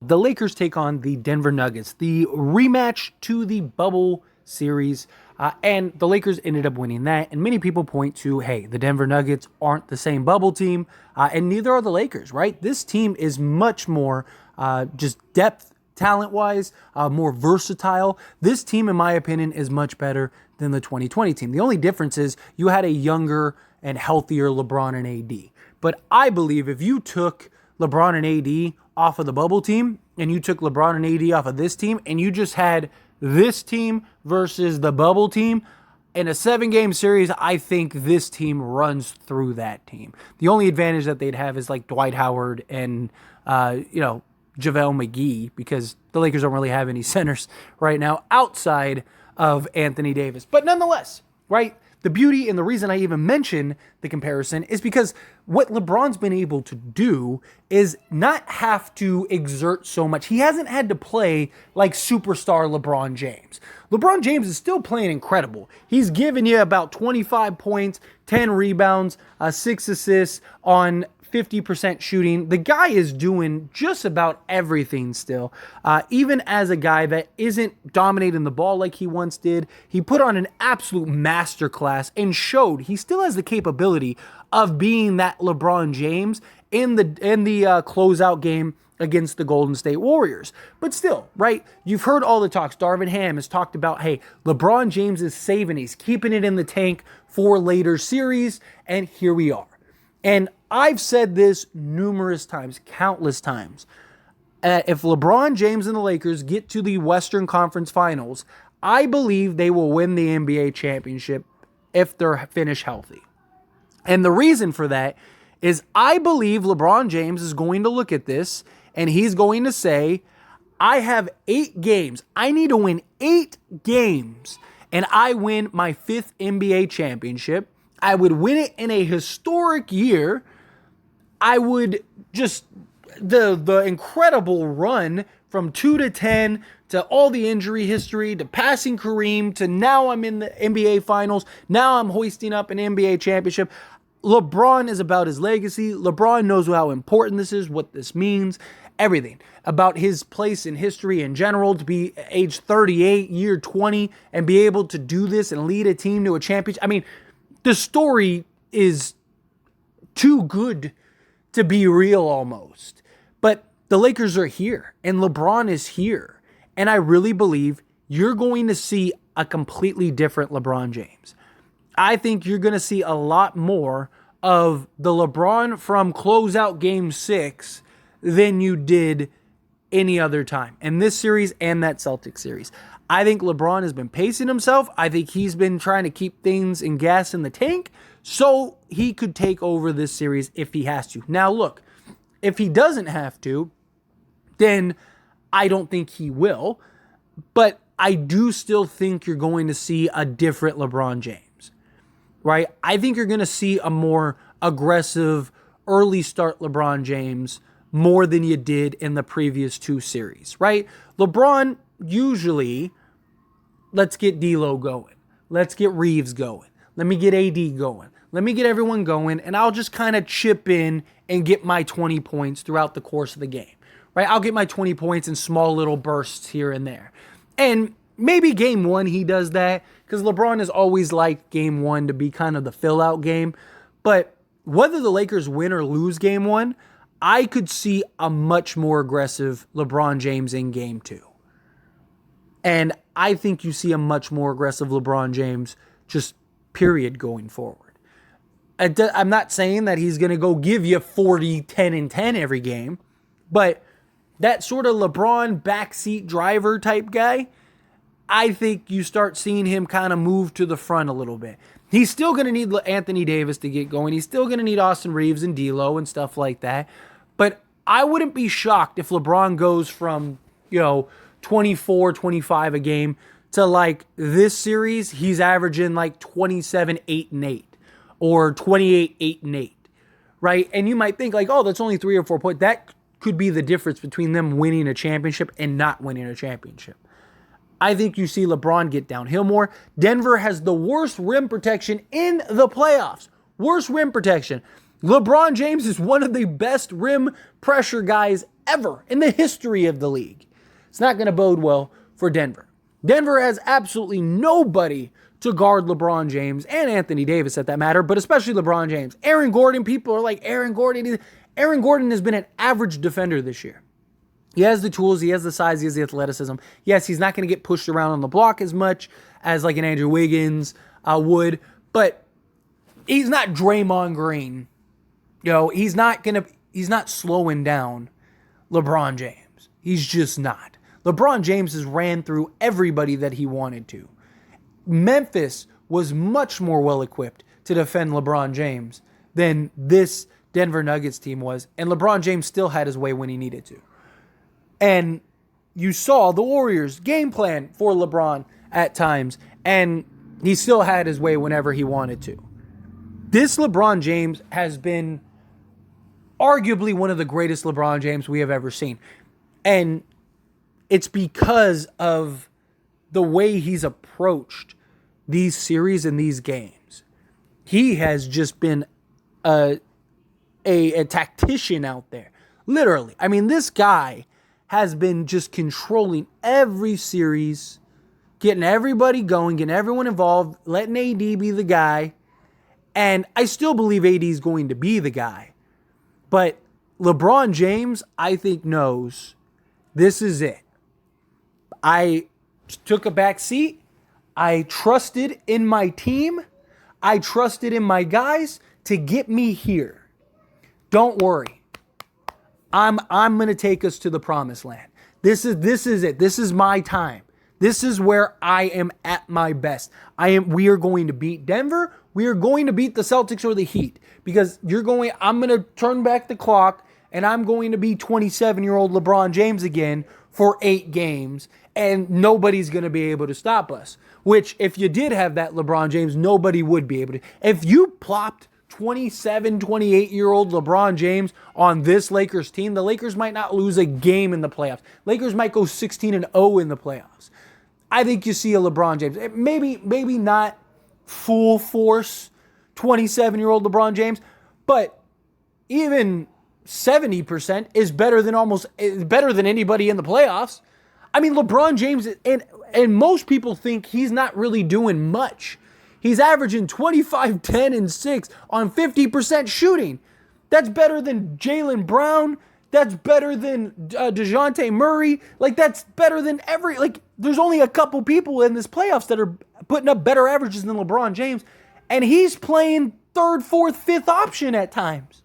The Lakers take on the Denver Nuggets, the rematch to the bubble series. And the Lakers ended up winning that. And many people point to, hey, the Denver Nuggets aren't the same bubble team, and neither are the Lakers, right? This team is much more just depth, talent-wise, more versatile. This team, in my opinion, is much better than the 2020 team. The only difference is you had a younger and healthier LeBron and AD. But I believe if you took LeBron and AD off of the bubble team, and you took LeBron and AD off of this team, and you just had this team versus the bubble team, in a 7-game series, I think this team runs through that team. The only advantage that they'd have is like Dwight Howard and, JaVale McGee, because the Lakers don't really have any centers right now outside of Anthony Davis. But nonetheless, right? The beauty and the reason I even mention the comparison is because what LeBron's been able to do is not have to exert so much. He hasn't had to play like superstar LeBron James. LeBron James is still playing incredible. He's giving you about 25 points, 10 rebounds, 6 assists on 50% shooting. The guy is doing just about everything still. Even as a guy that isn't dominating the ball like he once did, he put on an absolute masterclass and showed he still has the capability of being that LeBron James in the closeout game against the Golden State Warriors. But still, right, you've heard all the talks. Darvin Ham has talked about, hey, LeBron James is saving, he's keeping it in the tank for later series, and here we are. And I've said this numerous times, countless times. If LeBron James and the Lakers get to the Western Conference Finals, I believe they will win the NBA championship if they're finished healthy. And the reason for that is I believe LeBron James is going to look at this and he's going to say, I have 8 games. I need to win 8 games and I win my 5th NBA championship. I would win it in a historic year. I would just, the incredible run from 2-10 to all the injury history to passing Kareem to now I'm in the NBA Finals. Now I'm hoisting up an NBA championship. LeBron is about his legacy. LeBron knows how important this is, what this means, everything about his place in history in general, to be age 38, year 20, and be able to do this and lead a team to a championship. I mean, the story is too good to be real almost. But the Lakers are here and LeBron is here. And I really believe you're going to see a completely different LeBron James. I think you're going to see a lot more of the LeBron from closeout game 6 than you did any other time in this series and that Celtics series. I think LeBron has been pacing himself. I think he's been trying to keep things and gas in the tank so he could take over this series if he has to. Now, look, if he doesn't have to, then I don't think he will. But I do still think you're going to see a different LeBron James, right? I think you're going to see a more aggressive early start LeBron James more than you did in the previous 2 series, right? LeBron usually, let's get D'Lo going. Let's get Reeves going. Let me get AD going. Let me get everyone going, and I'll just kind of chip in and get my 20 points throughout the course of the game, right? I'll get my 20 points in small little bursts here and there. And maybe game 1 he does that, because LeBron has always liked game 1 to be kind of the fill-out game. But whether the Lakers win or lose game 1, I could see a much more aggressive LeBron James in game 2. And I think you see a much more aggressive LeBron James just period going forward. I'm not saying that he's going to go give you 40, 10, and 10 every game, but that sort of LeBron backseat driver type guy, I think you start seeing him kind of move to the front a little bit. He's still going to need Anthony Davis to get going. He's still going to need Austin Reeves and D'Lo and stuff like that. But I wouldn't be shocked if LeBron goes from, 24, 25 a game to like this series, he's averaging like 27, 8, and 8 or 28, 8, and 8, right? And you might think like, oh, that's only 3 or 4 points. That could be the difference between them winning a championship and not winning a championship. I think you see LeBron get downhill more. Denver has the worst rim protection in the playoffs. Worst rim protection. LeBron James is one of the best rim pressure guys ever in the history of the league. It's not going to bode well for Denver. Denver has absolutely nobody to guard LeBron James and Anthony Davis at that matter, but especially LeBron James. Aaron Gordon, people are like, Aaron Gordon has been an average defender this year. He has the tools, he has the size, he has the athleticism. Yes, he's not going to get pushed around on the block as much as like an Andrew Wiggins would, but he's not Draymond Green. He's not slowing down LeBron James. He's just not. LeBron James has ran through everybody that he wanted to. Memphis was much more well-equipped to defend LeBron James than this Denver Nuggets team was, and LeBron James still had his way when he needed to. And you saw the Warriors' game plan for LeBron at times, and he still had his way whenever he wanted to. This LeBron James has been arguably one of the greatest LeBron James we have ever seen. And it's because of the way he's approached these series and these games. He has just been a tactician out there. Literally. I mean, this guy has been just controlling every series, getting everybody going, getting everyone involved, letting AD be the guy. And I still believe AD is going to be the guy. But LeBron James, I think, knows this is it. I took a back seat. I trusted in my team. I trusted in my guys to get me here. Don't worry. I'm going to take us to the promised land. This is it. This is my time. This is where I am at my best. We are going to beat Denver. We are going to beat the Celtics or the Heat because I'm going to turn back the clock and I'm going to be 27-year-old LeBron James again for 8 games and nobody's going to be able to stop us. Which if you did have that LeBron James, nobody would be able to. If you plopped 27, 28-year-old LeBron James on this Lakers team, the Lakers might not lose a game in the playoffs. Lakers might go 16-0 in the playoffs. I think you see a LeBron James. Maybe not full force 27-year-old LeBron James, but even 70% is better than anybody in the playoffs. I mean, LeBron James, and most people think he's not really doing much. He's averaging 25, 10, and 6 on 50% shooting. That's better than Jaylen Brown. That's better than DeJounte Murray. That's better than there's only a couple people in this playoffs that are putting up better averages than LeBron James. And he's playing 3rd, 4th, 5th option at times.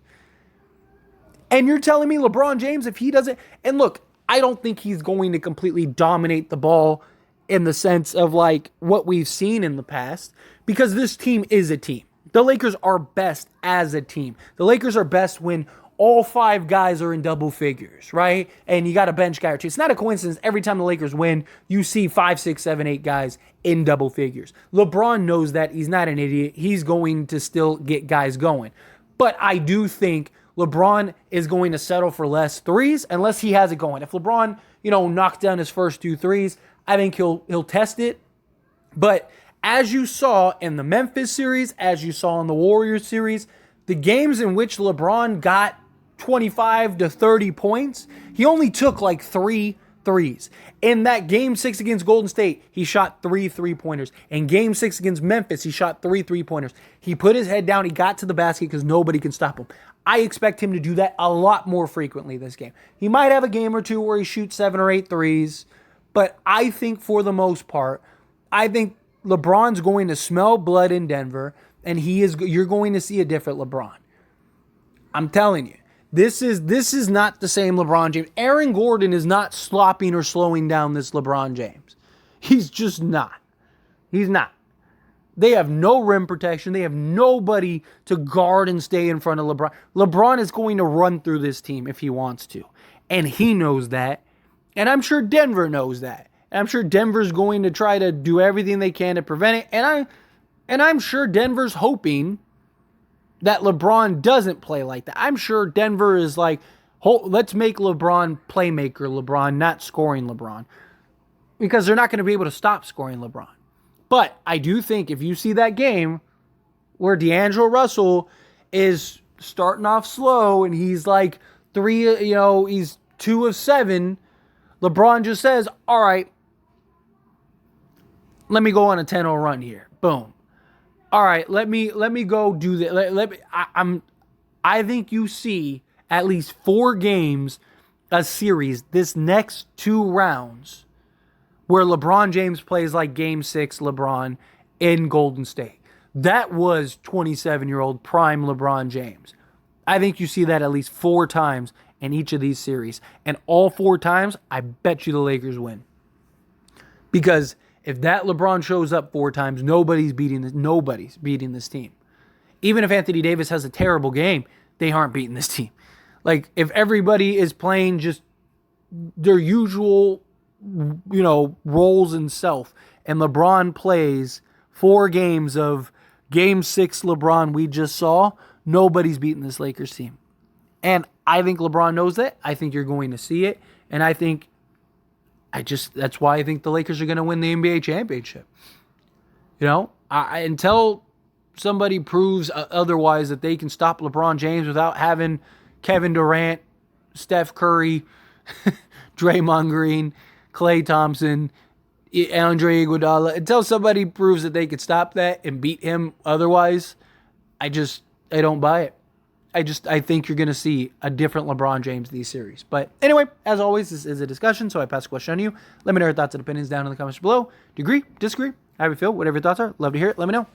And you're telling me LeBron James, if he doesn't... And look, I don't think he's going to completely dominate the ball in the sense of what we've seen in the past, because this team is a team. The Lakers are best as a team. The Lakers are best when all 5 guys are in double figures, right? And you got a bench guy or two. It's not a coincidence. Every time the Lakers win, you see 5, 6, 7, 8 guys in double figures. LeBron knows that. He's not an idiot. He's going to still get guys going. But I do think LeBron is going to settle for less threes unless he has it going. If LeBron, knocks down his first 2 threes, I think he'll test it. But as you saw in the Memphis series, as you saw in the Warriors series, the games in which LeBron got 25 to 30 points, he only took 3 threes. In that game 6 against Golden State, he shot 3 3-pointers. In game 6 against Memphis, he shot 3 3-pointers. He put his head down, he got to the basket because nobody can stop him. I expect him to do that a lot more frequently this game. He might have a game or two where he shoots 7 or 8 threes, but I think for the most part, I think LeBron's going to smell blood in Denver, and you're going to see a different LeBron. I'm telling you. This is not the same LeBron James. Aaron Gordon is not slopping or slowing down this LeBron James. He's just not. He's not. They have no rim protection. They have nobody to guard and stay in front of LeBron. LeBron is going to run through this team if he wants to. And he knows that. And I'm sure Denver knows that. And I'm sure Denver's going to try to do everything they can to prevent it. And I'm sure Denver's hoping that LeBron doesn't play like that. I'm sure Denver is let's make LeBron playmaker LeBron, not scoring LeBron. Because they're not going to be able to stop scoring LeBron. But I do think if you see that game where D'Angelo Russell is starting off slow and he's like he's 2 of 7. LeBron just says, all right, let me go on a 10-0 run here. Boom. All right, let me go do that. I think you see at least 4 games a series this next 2 rounds where LeBron James plays like Game 6 LeBron in Golden State. That was 27-year-old prime LeBron James. I think you see that at least 4 times in each of these series. And all 4 times, I bet you the Lakers win. Because if that LeBron shows up 4 times, nobody's beating this team. Even if Anthony Davis has a terrible game, they aren't beating this team. Like, if everybody is playing just their usual, roles and self, and LeBron plays 4 games of Game 6 LeBron we just saw, nobody's beating this Lakers team. And I think LeBron knows that. I think you're going to see it. And that's why I think the Lakers are going to win the NBA championship. Until somebody proves otherwise that they can stop LeBron James without having Kevin Durant, Steph Curry, Draymond Green, Klay Thompson, Andre Iguodala, until somebody proves that they could stop that and beat him otherwise, I don't buy it. I think you're going to see a different LeBron James these series. But anyway, as always, this is a discussion, so I pass the question on to you. Let me know your thoughts and opinions down in the comments below. Do you agree? Disagree? How do you feel? Whatever your thoughts are, love to hear it. Let me know.